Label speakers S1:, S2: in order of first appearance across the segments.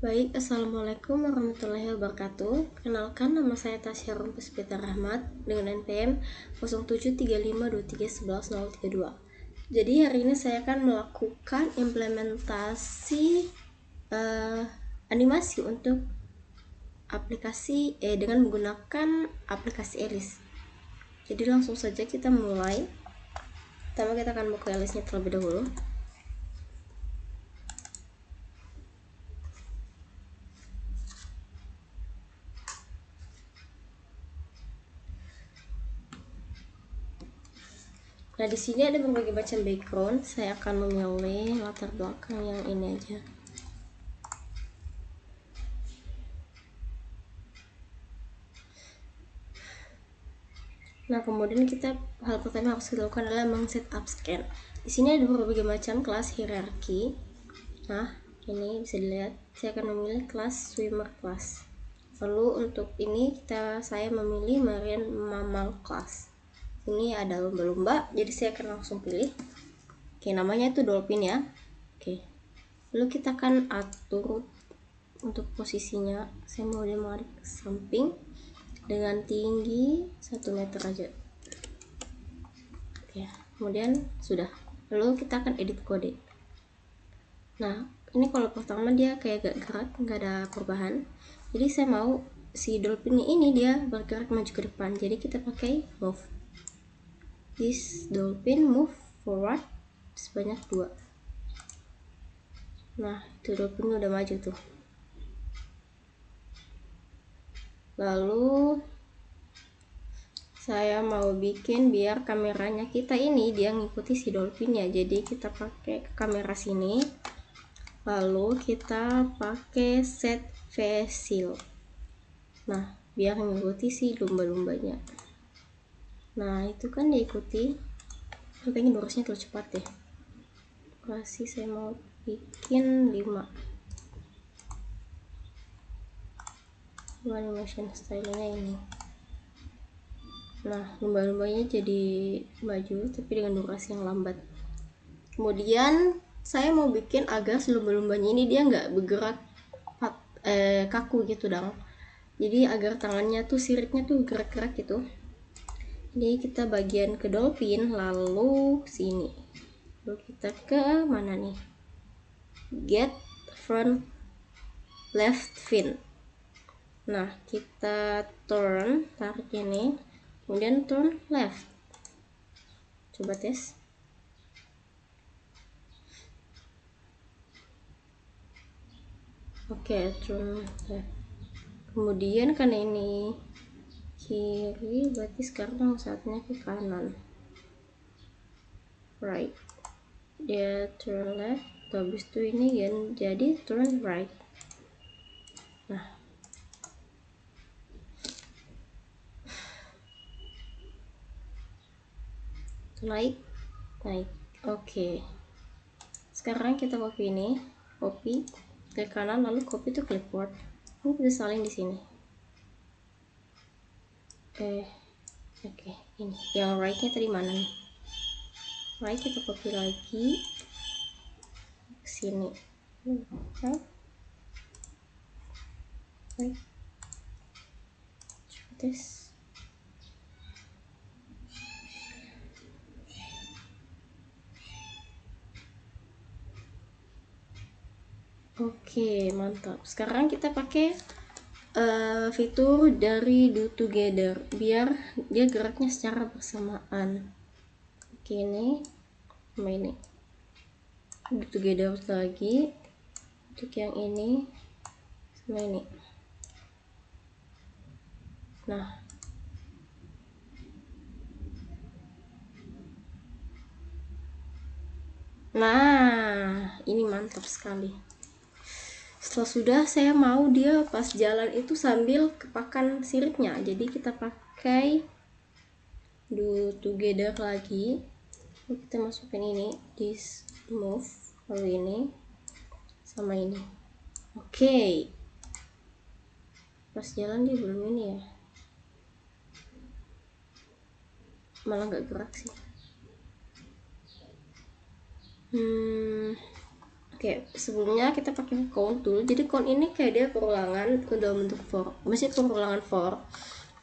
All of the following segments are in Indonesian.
S1: Baik, Assalamualaikum warahmatullahi wabarakatuh. Kenalkan, nama saya Tasya Rumpus Peter Rahmat dengan NPM 0735231132. Jadi hari ini saya akan melakukan implementasi animasi untuk aplikasi dengan menggunakan aplikasi Alice. Jadi langsung saja kita mulai. Pertama kita akan buka Alice-nya terlebih dahulu. Nah, di sini ada berbagai macam background. Saya akan memilih latar belakang yang ini aja. Nah, kemudian hal pertama yang harus kita lakukan adalah meng-setup scan. Di sini ada berbagai macam kelas hierarki. Nah, ini bisa dilihat. Saya akan memilih kelas swimmer class. Lalu untuk ini saya memilih marine mammal class. Ini ada lumba-lumba, jadi saya akan langsung pilih. Oke, namanya itu dolphin ya. Oke. Lalu kita akan atur untuk posisinya. Saya mau dia menghadap ke samping dengan tinggi 1 meter aja. Oke, kemudian sudah. Lalu kita akan edit kode. Nah, ini kalau pertama dia kayak gak gerak, nggak ada perubahan. Jadi saya mau si dolphinnya ini dia bergerak maju ke depan. Jadi kita pakai move. This dolphin move forward sebanyak 2. Nah, itu dolphinnya udah maju tuh. Lalu saya mau bikin biar kameranya kita ini dia ngikuti si dolphinnya. Jadi kita pakai kamera sini. Lalu kita pakai set face shield. Nah, biar mengikuti si lumba-lumbanya. Nah, itu kan diikuti. Kayaknya lurusnya terlalu cepat deh. Kasih saya mau bikin 5. Animation stylenya ini. Nah, lumba-lumbanya jadi maju tapi dengan durasi yang lambat. Kemudian saya mau bikin agar si lumba-lumbanya ini dia nggak bergerak kaku gitu dong. Jadi agar tangannya tuh siripnya tuh gerak-gerak gitu. Jadi kita bagian ke dolphin lalu sini. Lalu kita ke mana nih? Get front left fin. Nah, kita tarik ini, kemudian turn left. Coba tes. Oke, turn left. Kemudian karena ini kiri, berarti sekarang saatnya ke kanan. Right. Dia turn left, habis itu ini jadi turn right. Nah, naik. Oke. Sekarang kita copy ini, copy ke kanan, lalu copy to clipboard. Ini bisa salin di sini. Oke, ini yang right-nya tadi mana nih? Right kita copy lagi ke sini. Right. Tes. Oke, mantap. Sekarang kita pakai fitur dari do together biar dia geraknya secara bersamaan. Oke, ini sama ini do together lagi untuk yang ini sama ini. Nah, ini mantap sekali. Setelah sudah, saya mau dia pas jalan itu sambil kepakan siripnya. Jadi kita pakai do together lagi. Lalu kita masukin ini, this move, lalu ini sama ini. Oke. Pas jalan dia belum ini ya. Malah nggak gerak sih. Oke, sebelumnya kita pakai count tool. Jadi count ini kayak dia perulangan dalam bentuk for, masih perulangan for.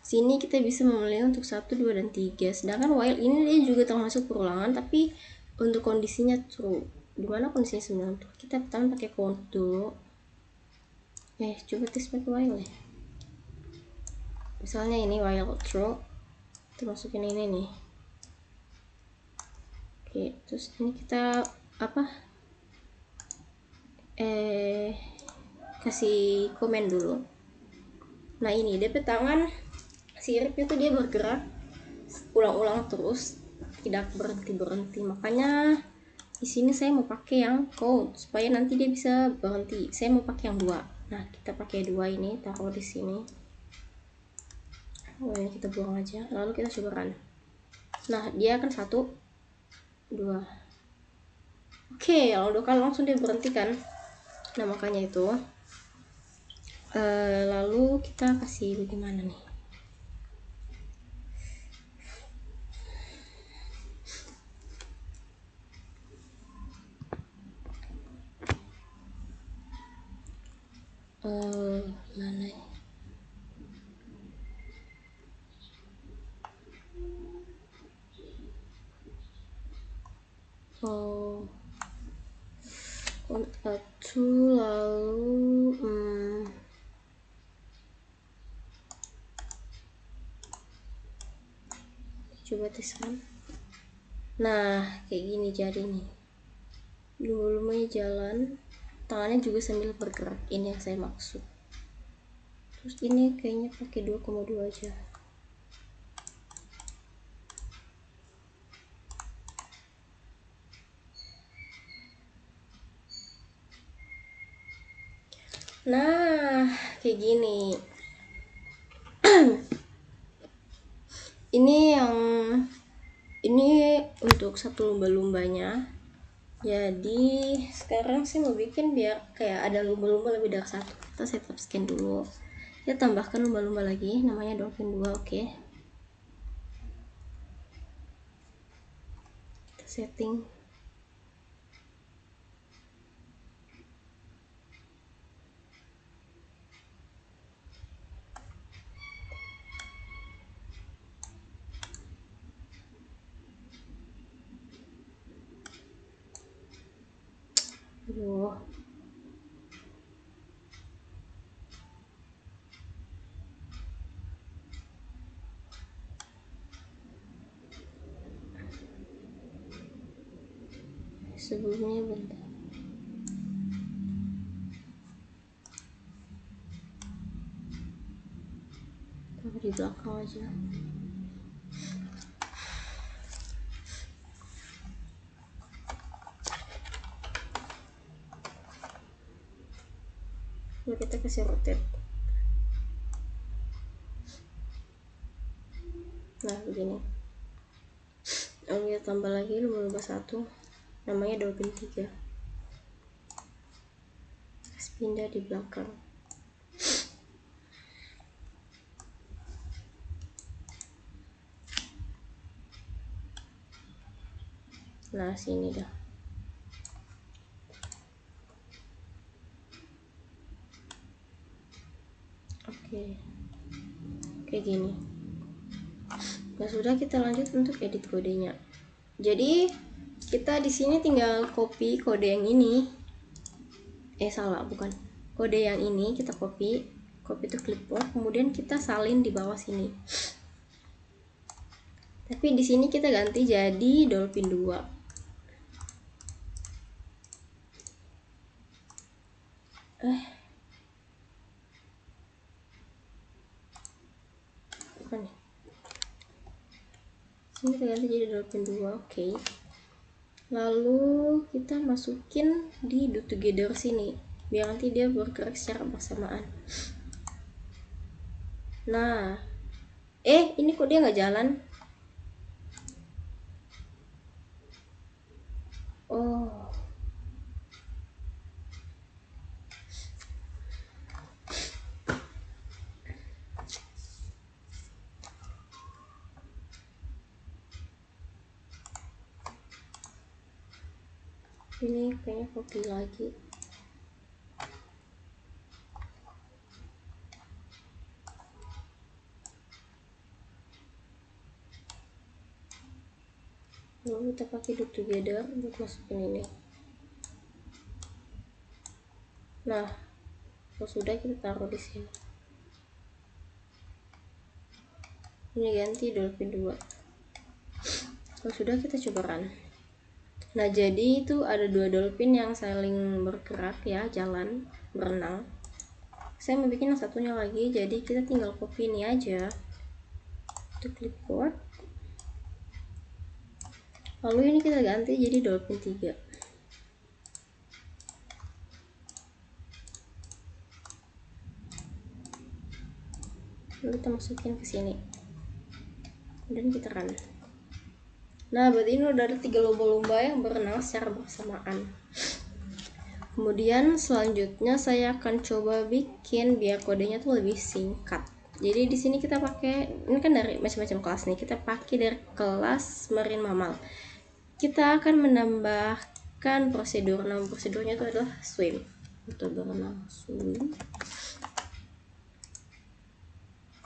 S1: Sini kita bisa memilih untuk 1, 2, dan 3. Sedangkan while ini dia juga termasuk perulangan, tapi untuk kondisinya true. Dimana kondisinya 9 tuh? Kita pertama pakai count dulu. Coba tes pakai while ya. Misalnya ini while true, kita masukin ini nih. Oke, terus ini kita apa? Kasih komen dulu. Nah ini dia tangan sirip itu dia bergerak ulang-ulang terus, tidak berhenti. Makanya di sini saya mau pakai yang count supaya nanti dia bisa berhenti. Saya mau pakai yang 2. Nah kita pakai 2 ini, taruh di sini. Ini kita buang aja, lalu kita coba run. Nah dia akan 1, 2. Oke, kalau 2 kali langsung dia berhenti kan. Nah makanya itu lalu kita kasih bagaimana nih, mana ya? Satu lalu coba teskan. Nah kayak gini jadi nih, lumba-lumbanya jalan, tangannya juga sambil bergerak. Ini yang saya maksud. Terus ini kayaknya pakai 2,2 aja. Nah kayak gini. ini untuk satu lumba-lumbanya. Jadi sekarang saya mau bikin biar kayak ada lumba-lumba lebih dari 1. Kita setup scan dulu. Kita tambahkan lumba-lumba lagi, namanya dolphin 2. Oke. Kita setting. Aduh. Sebelumnya bentar. Taruh di belakang aja. Lalu kita kasih rotate. Nah begini. Lalu kita tambah lagi lumba-lumba 1, namanya dolphin 3. Terus pindah di belakang. Nah sini dah. Oke. Kayak gini. Nah sudah, kita lanjut untuk edit kodenya. Jadi kita di sini tinggal copy kode yang ini. Salah, bukan. Kode yang ini kita copy to clipboard, kemudian kita salin di bawah sini. Tapi di sini kita ganti jadi dolphin 2. Bukan nih. Sini kita ganti jadi dolphin 2. Oke. Lalu kita masukin di do together sini, biar nanti dia bergerak secara bersamaan. Nah, ini kok dia nggak jalan? Oh, Ini kayaknya copy lagi. Lalu kita pakai do together buat masukin ini. Nah, kalau sudah kita taruh di sini. Ini ganti dolphin 2. Kalau sudah kita coba run. Nah, jadi itu ada 2 dolphin yang saling bergerak ya, jalan, berenang. Saya mau bikin yang satunya lagi, jadi kita tinggal copy ini aja. Kita clipboard. Lalu ini kita ganti jadi dolphin 3. Lalu kita masukin ke sini. Dan kita run. Nah, berarti ini udah ada 3 lumba-lumba yang berenang secara bersamaan. Kemudian selanjutnya saya akan coba bikin biar kodenya tuh lebih singkat. Jadi di sini kita pakai, ini kan dari macam-macam kelas nih. Kita pakai dari kelas marine mammal. Kita akan menambahkan prosedur. Nama prosedurnya itu adalah swim. Atau berenang, swim.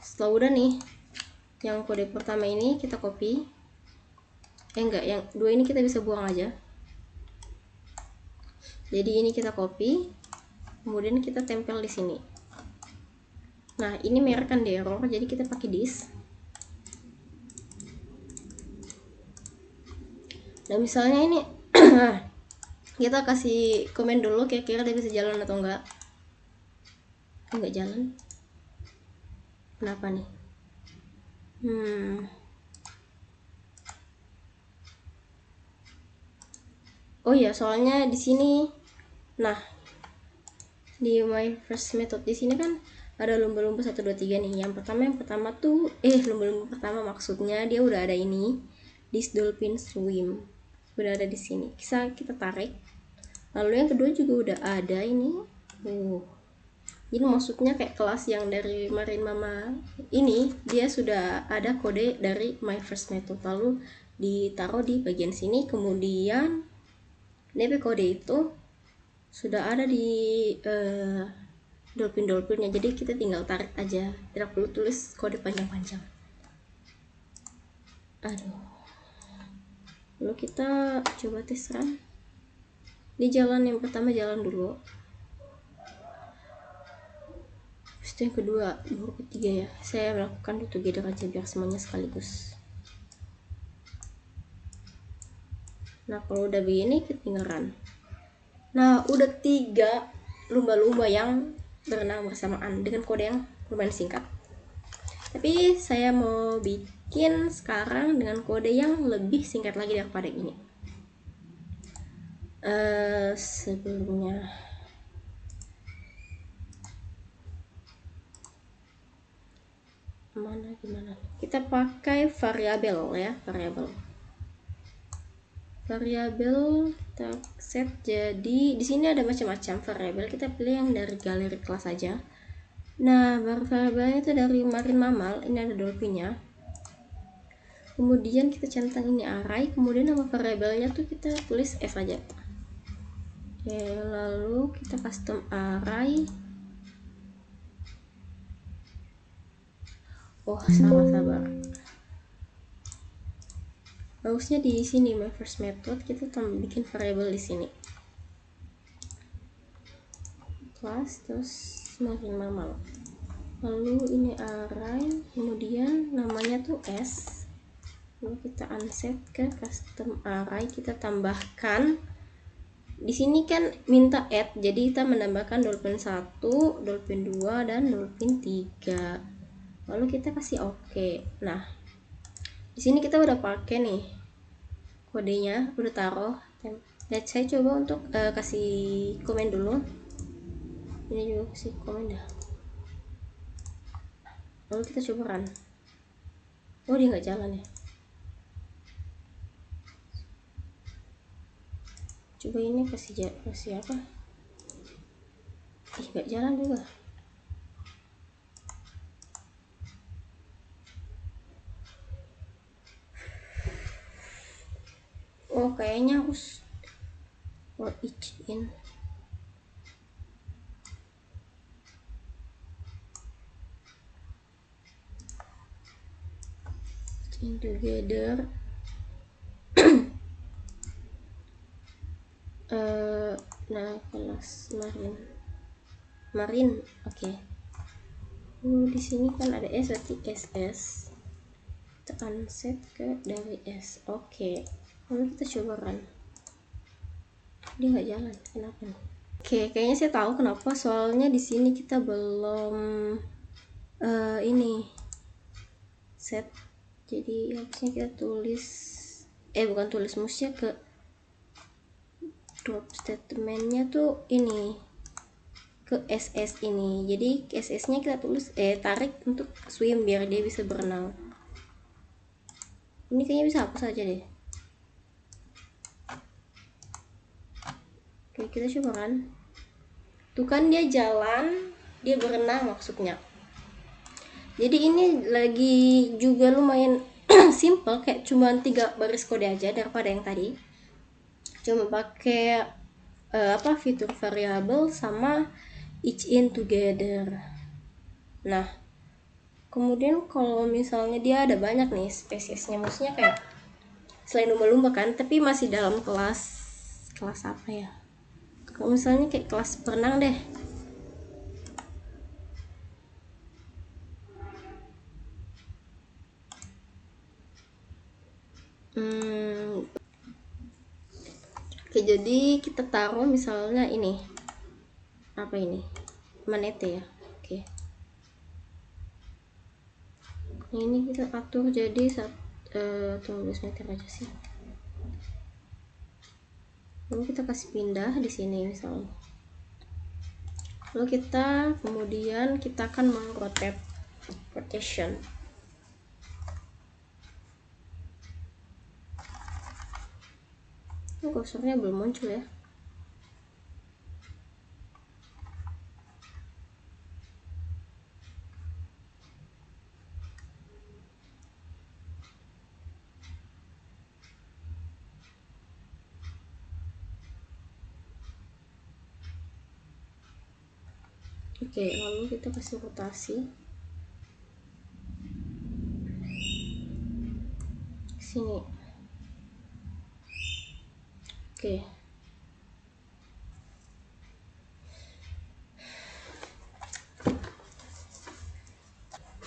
S1: Setelah udah nih, yang kode pertama ini kita copy. Enggak, yang 2 ini kita bisa buang aja. Jadi ini kita copy, kemudian kita tempel di sini. Nah, ini merek kan di error, jadi kita pakai this. Nah, misalnya ini kita kasih komen dulu kira-kira dia bisa jalan atau enggak. Enggak jalan. Kenapa nih? Oh iya, soalnya di sini, nah di my first method di sini kan ada lumba-lumba 1 2 3 nih. Yang pertama tuh lumba-lumba pertama maksudnya dia udah ada ini, this dolphin swim. Udah ada di sini. Kita tarik. Lalu yang kedua juga udah ada ini. Jadi maksudnya kayak kelas yang dari marine mama ini dia sudah ada kode dari my first method, lalu ditaruh di bagian sini, kemudian DP kode itu sudah ada di dolphin-dolphinnya, jadi kita tinggal tarik aja, tidak perlu tulis kode panjang-panjang. Aduh, lalu kita coba tes run. Di jalan yang pertama jalan dulu, terus yang kedua, baru ketiga ya. Saya melakukan do together aja biar semuanya sekaligus. Nah, kalau udah begini kita tinggal run. Nah, udah 3 lumba-lumba yang berenang bersamaan dengan kode yang lumayan singkat. Tapi saya mau bikin sekarang dengan kode yang lebih singkat lagi daripada ini. Sebelumnya gimana? Kita pakai variabel ya, variabel kita set. Jadi di sini ada macam-macam variabel, kita pilih yang dari galeri kelas aja. Nah, variabelnya itu dari marine mammal, ini ada dolphinnya. Kemudian kita centang ini array, kemudian nama variabelnya tuh kita tulis f aja. Oke, lalu kita custom array. Oh, sabar. Bagusnya di sini my first method kita bikin variabel di sini. Class terus marine mammal. Lalu ini array, kemudian namanya tuh s. Lalu kita unset ke custom array, kita tambahkan. Di sini kan minta add, jadi kita menambahkan dolphin 1, dolphin 2 dan dolphin 3. Lalu kita kasih oke. Nah, di sini kita udah pakai nih kodenya, udah taruh. Dan saya coba untuk kasih komen dulu. Ini juga kasih komen dah. Lalu kita coba run. Oh, dia nggak jalan ya. Coba ini kasih apa? Nggak jalan juga. Oh, kayaknya harus for each in. In together. Nah, kelas marin, oke. Di sini kan ada S, berarti SS. Kita unset ke dari S, oke. Lalu kita coba run. Dia nggak jalan, kenapa nih? Oke, kayaknya saya tahu kenapa. Soalnya di sini kita belum ini set. Jadi harusnya kita tulis, bukan tulis, musnya ke drop statementnya tuh ini ke SS ini. Jadi SS nya kita tulis tarik untuk swim biar dia bisa berenang. Ini kayaknya bisa hapus aja deh. Oke, kita coba kan. Tuh kan dia jalan, dia berenang maksudnya. Jadi ini lagi juga lumayan simple, kayak cuma 3 baris kode aja daripada yang tadi. Cuma pakai fitur variable sama each in together. Nah, kemudian kalau misalnya dia ada banyak nih spesiesnya, maksudnya kayak selain lumba-lumba kan, tapi masih dalam kelas apa ya? Kalau misalnya kayak kelas berenang deh. Oke, jadi kita taruh misalnya ini. Apa ini? Manete ya. Oke. Ini kita atur jadi tunggu meter aja sih. Lalu kita kasih pindah di sini misalnya. Lalu kemudian kita akan rotation. Kursornya belum muncul ya. Oke, lalu kita kasih rotasi sini. Oke.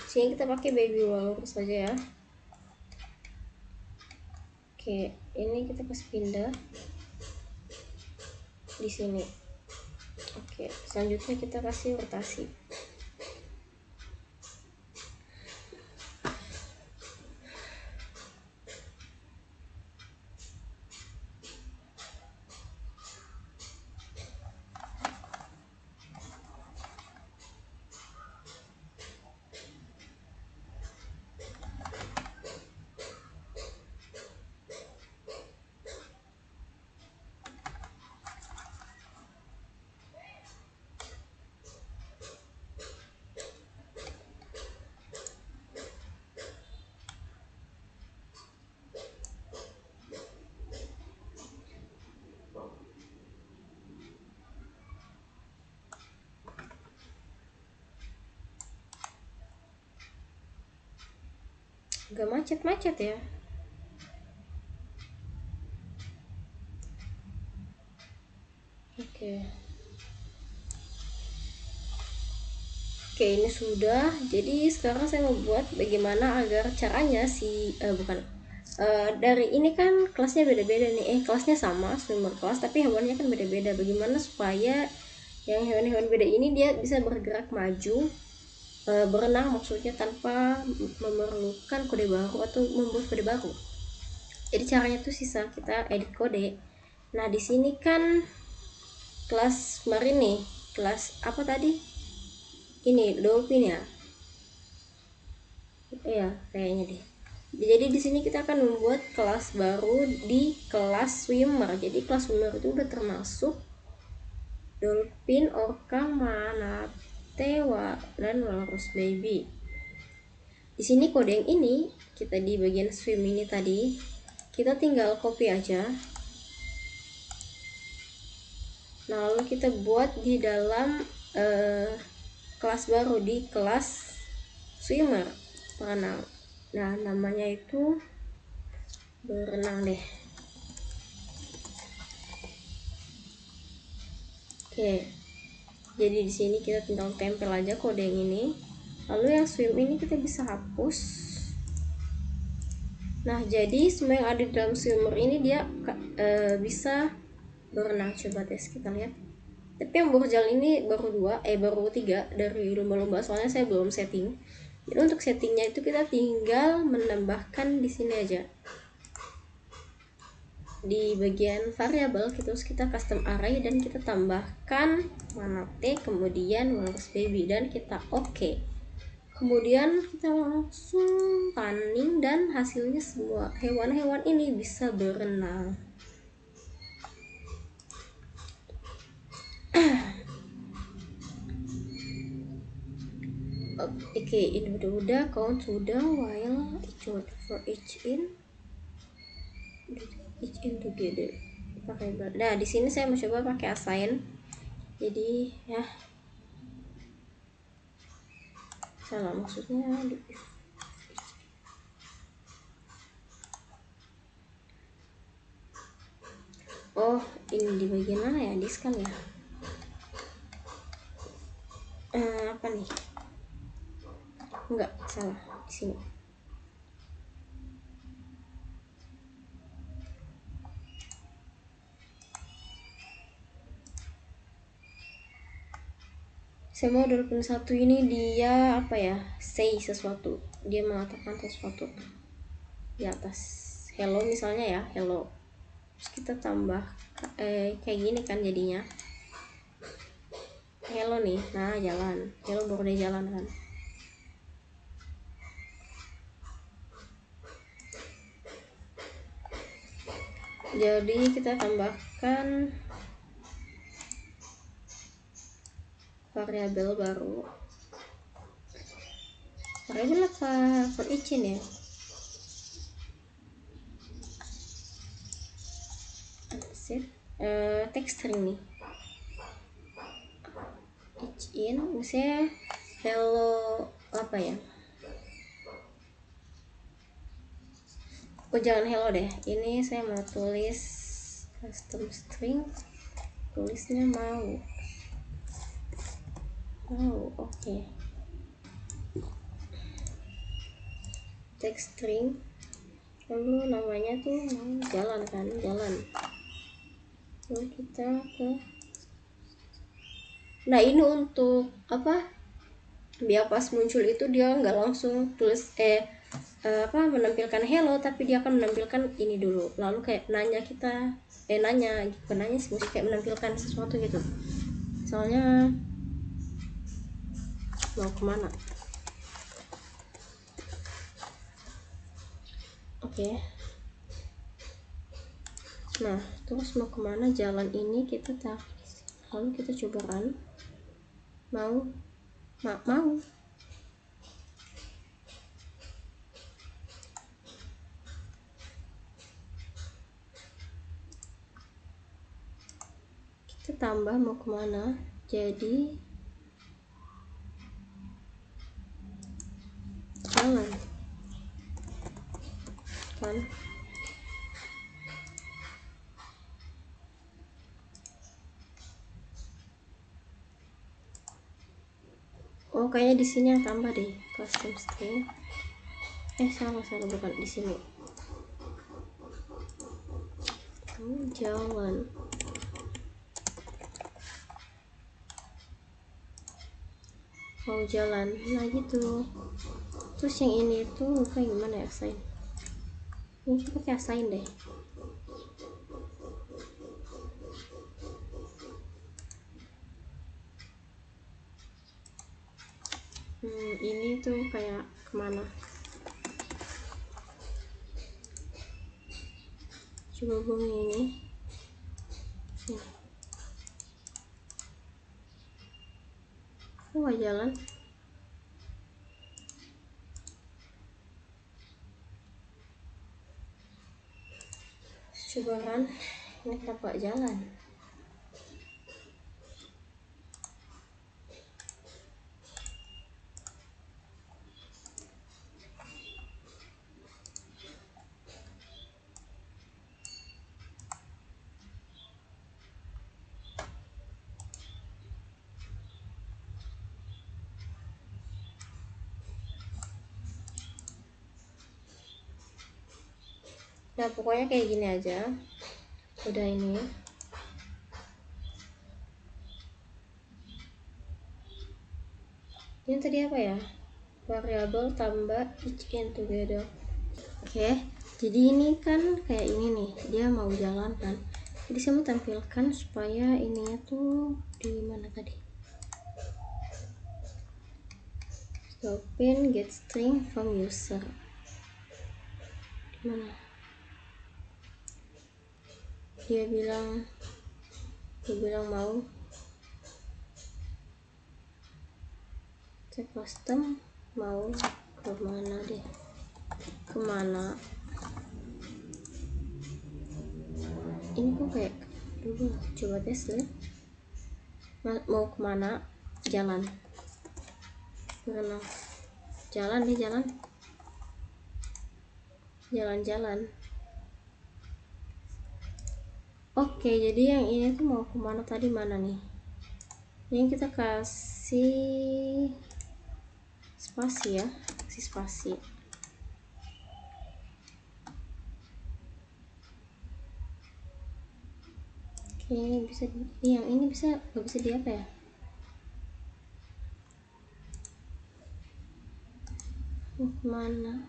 S1: Sini kita pakai baby walrus saja ya. Oke, ini kita kasih pindah di sini. Oke, selanjutnya kita kasih rotasi. Gak macet-macet ya. Oke, ini sudah. Jadi sekarang saya mau buat bagaimana agar caranya dari ini kan kelasnya beda-beda nih. Kelasnya sama, swimmer kelas, tapi hewannya kan beda-beda. Bagaimana supaya yang hewan-hewan beda ini dia bisa bergerak maju, berenang maksudnya, tanpa memerlukan kode baru atau membuat kode baru. Jadi caranya tuh sisa kita edit kode. Nah, di sini kan kelas kemarin nih, kelas apa tadi? Ini dolphin ya. Iya, kayaknya deh. Jadi di sini kita akan membuat kelas baru di kelas swimmer. Jadi kelas swimmer itu udah termasuk dolphin, orca, manatee, dan walrus baby. Di sini kode yang ini kita di bagian swim ini tadi, kita tinggal copy aja. Nah, lalu kita buat di dalam kelas baru, di kelas swimmer, berenang. Nah, namanya itu berenang deh. Oke. Jadi di sini kita tinggal tempel aja kode yang ini. Lalu yang swim ini kita bisa hapus. Nah, jadi semua yang ada di dalam swimmer ini dia bisa berenang. Coba tes kita lihat. Tapi yang borjal ini baru 3 dari lomba-lomba, soalnya saya belum setting. Jadi untuk settingnya itu kita tinggal menambahkan di sini aja. Di bagian variabel kita custom array dan kita tambahkan mana T, kemudian walrus baby, dan kita oke. Kemudian kita langsung running dan hasilnya semua hewan-hewan ini bisa berenang. Oke, ini udah count sudah, while for each in together variable. Nah, di sini saya mau coba pakai assign. Jadi ya salah maksudnya oh, ini di bagian mana ya? Disk kan ya? Apa nih? Enggak, salah. Di sini. Saya mau 21 ini dia apa ya? Say sesuatu. Dia mengatakan sesuatu di atas. Hello misalnya ya, hello. Terus kita tambah kayak gini kan jadinya. Hello nih. Nah, jalan. Hello baru dia jalan kan. Jadi kita tambahkan variabel baru. Variabel apa? For each in ya. Text string nih. Each in misalnya hello apa ya? Oh, jangan hello deh. Ini saya mau tulis custom string. Tulisnya mau. Oke. Text string. Lalu namanya tuh mau jalan kan, jalan. Lalu kita ke. Nah, ini untuk apa? Biar pas muncul itu dia nggak langsung tulis menampilkan hello, tapi dia akan menampilkan ini dulu, lalu kayak nanya kita bukan nanya sih, mesti kayak menampilkan sesuatu gitu, soalnya mau kemana. Oke. Nah, terus mau kemana, jalan ini kita taruh, lalu kita coba run. Mau kita tambah mau kemana, jadi jalan kan. Oh, kayaknya di sini yang tambah deh, custom string. Salah bukan di sini. Jalan. Mau jalan. Nah, gitu. Terus yang ini tuh kayak gimana ya, assign? Ini kita pakai assign deh. Ini tuh kayak kemana? Coba hubungi ini. Kok gak jalan? Coba kan, ini kenapa gak jalan? Nah pokoknya kayak gini aja. Udah ini. Ini tadi apa ya? Variabel tambah each in together. Oke, jadi ini kan kayak ini nih, dia mau jalan kan. Jadi saya mau tampilkan supaya ininya tuh di mana tadi? Stopin get string from user. Di mana? Dia bilang mau saya custom mau kemana deh? Kemana? Ini kok kayak dulu, coba tes lihat. Mau kemana? Jalan. Mana? Jalan deh, jalan. Jalan-jalan. Oke, jadi yang ini tuh mau kemana tadi, mana nih? Ini kita kasih spasi ya, kasih spasi. Oke, bisa yang ini bisa nggak bisa di apa ya? Mana?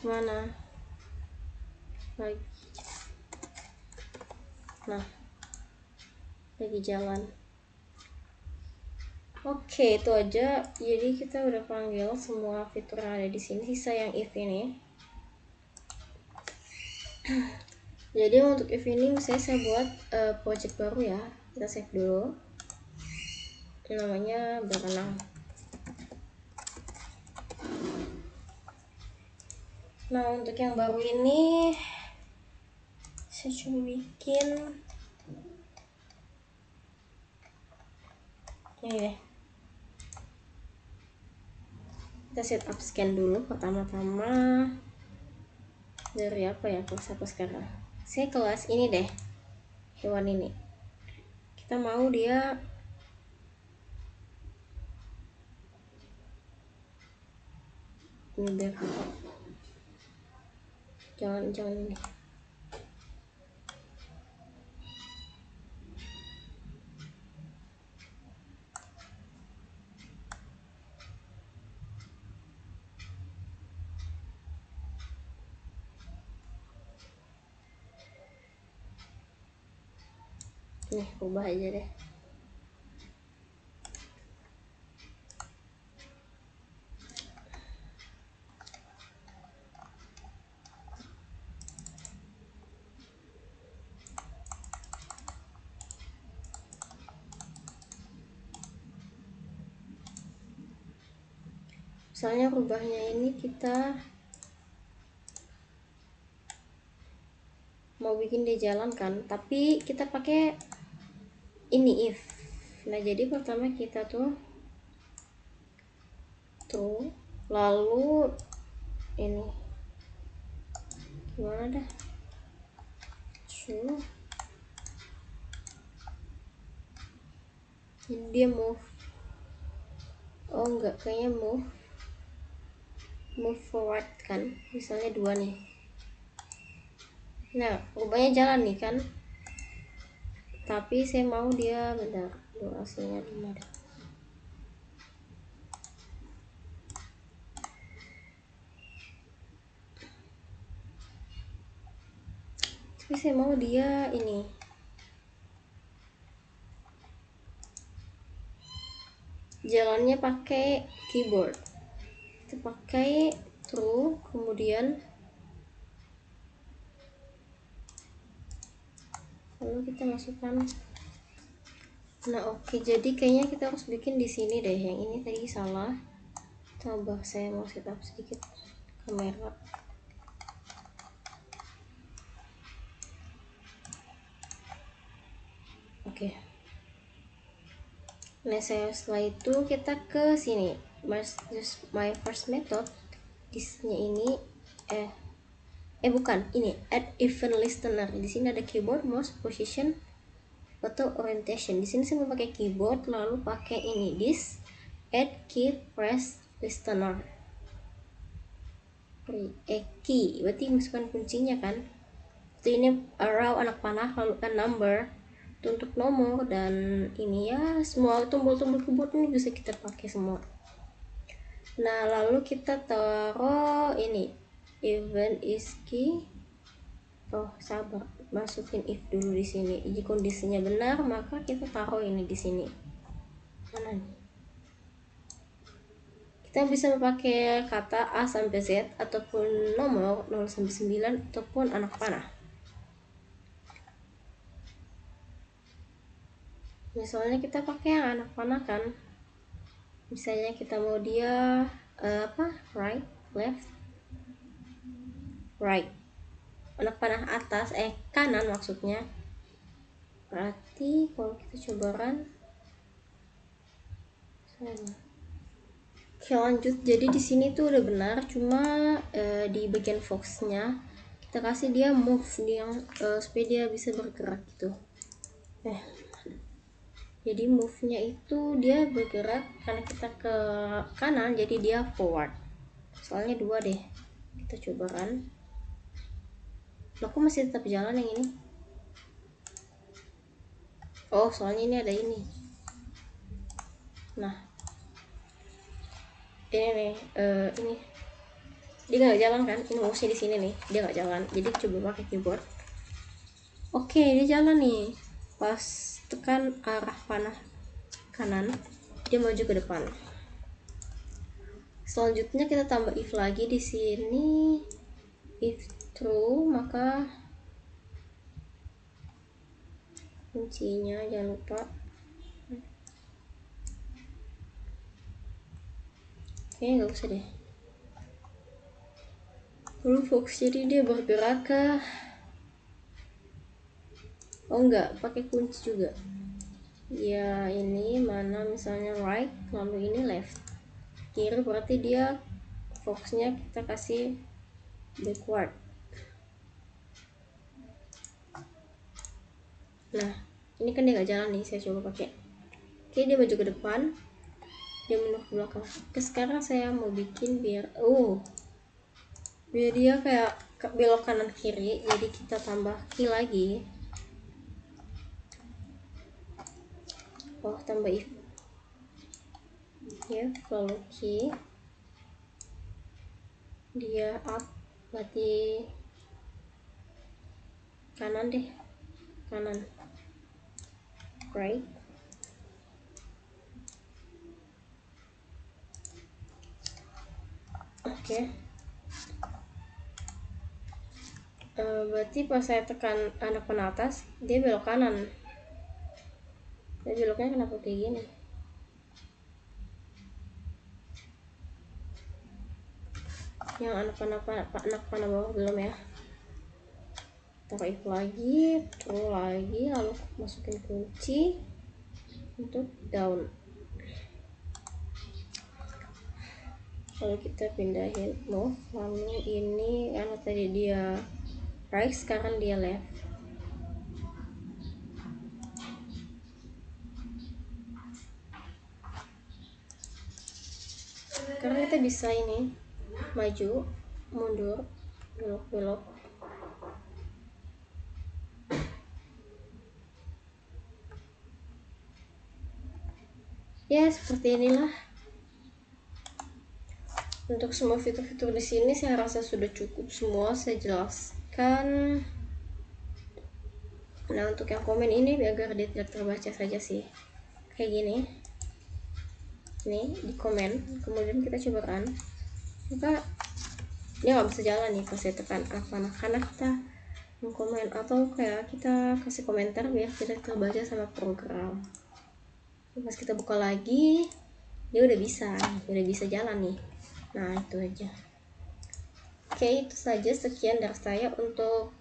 S1: Mana? Lagi. Nah, lagi jalan. Oke, itu aja. Jadi kita udah panggil semua fitur yang ada di sini. Sisa yang if ini. Jadi untuk if ini saya buat project baru ya. Kita save dulu. Namanya berenang. Nah untuk yang baru ini saya cuma bikin ini deh. Kita setup scan dulu pertama-tama. Dari apa ya, kelas apa sekarang? Saya kelas ini deh, hewan ini. Kita mau dia ini biar apa? Jangan ini. Nih, ubah aja deh. Misalnya rubahnya ini kita mau bikin dia jalan kan, tapi kita pakai ini if. Nah jadi pertama kita tuh lalu ini gimana dah, true. Jadi dia move. Oh enggak, kayaknya move forward kan, misalnya 2 nih. Nah rubahnya jalan nih kan, tapi saya mau dia bentar, durasinya 5 deh. Tapi saya mau dia ini jalannya pakai keyboard. Kita pakai true, kemudian lalu kita masukkan. Nah oke, jadi kayaknya kita harus bikin di sini deh. Yang ini tadi salah. Coba saya mau setup sedikit kamera. Oke. Nah setelah itu kita ke sini. My first method. Disnya ini bukan, ini add event listener. Di sini ada keyboard, mouse, position, auto orientation. Di sini saya mau pakai keyboard, lalu pakai ini this add key press listener. Key berarti masukkan kuncinya kan. Jadi ini arrow anak panah, lalu kan number untuk nomor, dan ini ya semua tombol-tombol keyboard ini bisa kita pakai semua. Nah lalu kita taruh ini event is key. Oh sabar, masukin if dulu di sini. Jika kondisinya benar maka kita taruh ini di sini. Mana nih? Kita bisa memakai kata A sampai Z ataupun nomor 0 sampai 9 ataupun anak panah. Misalnya kita pakai yang anak panah kan. Misalnya kita mau dia right, left, right. Anak panah atas, kanan maksudnya. Berarti kalau kita coba run sama. Oke lanjut. Jadi di sini tuh udah benar, cuma di bagian foxnya kita kasih dia move yang supaya dia bisa bergerak gitu. Jadi move-nya itu dia bergerak karena kita ke kanan, jadi dia forward. Soalnya 2 deh. Kita coba kan. Aku masih tetap jalan yang ini. Oh, soalnya ini ada ini. Nah, ini nih, ini dia nggak jalan kan? Ini mouse-nya di sini nih, dia nggak jalan. Jadi coba pakai keyboard. Oke, dia jalan nih. Pas tekan arah panah kanan, dia maju ke depan. Selanjutnya kita tambah if lagi di sini. If true, maka kuncinya jangan lupa. Kayaknya nggak usah deh. Lalu fox, jadi dia bergerak ke, oh enggak, pakai kunci juga ya. Ini mana, misalnya right, lalu ini left, kiri, berarti dia foxnya kita kasih backward. Nah ini kan dia nggak jalan nih, saya coba pakai. Oke, dia maju ke depan, dia mundur ke belakang. Oke, sekarang saya mau bikin biar dia kayak belok kanan kiri, jadi kita tambah key lagi. Tambah if ya, lalu key, dia up, berarti kanan deh, kanan, right. Oke. Berarti pas saya tekan anak panah atas, dia belok kanan. Dia beloknya kenapa kayak gini? Yang anak panah bawah belum ya. Taruh if lagi, true lagi, lalu masukin kunci untuk down. Lalu kita pindahin move, lalu ini karena tadi dia right, sekarang dia left. Karena kita bisa ini maju, mundur, belok-belok. Ya seperti inilah. Untuk semua fitur-fitur di sini saya rasa sudah cukup semua saya jelaskan. Nah untuk yang komen ini agar dia tidak terbaca saja sih, kayak gini. Nih di komen, kemudian kita coba run, maka dia nggak bisa jalan nih pas saya tekan apa, karena kita mengkomen atau kayak kita kasih komentar biar tidak terbaca sama program. Pas kita buka lagi dia udah bisa jalan nih. Nah itu aja. Oke, itu saja, sekian dari saya untuk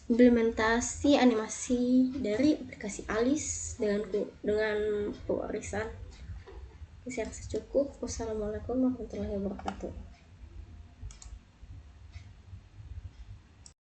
S1: implementasi animasi dari aplikasi Alice dengan pewarisan. Saya rasa cukup. Wassalamualaikum warahmatullahi wabarakatuh.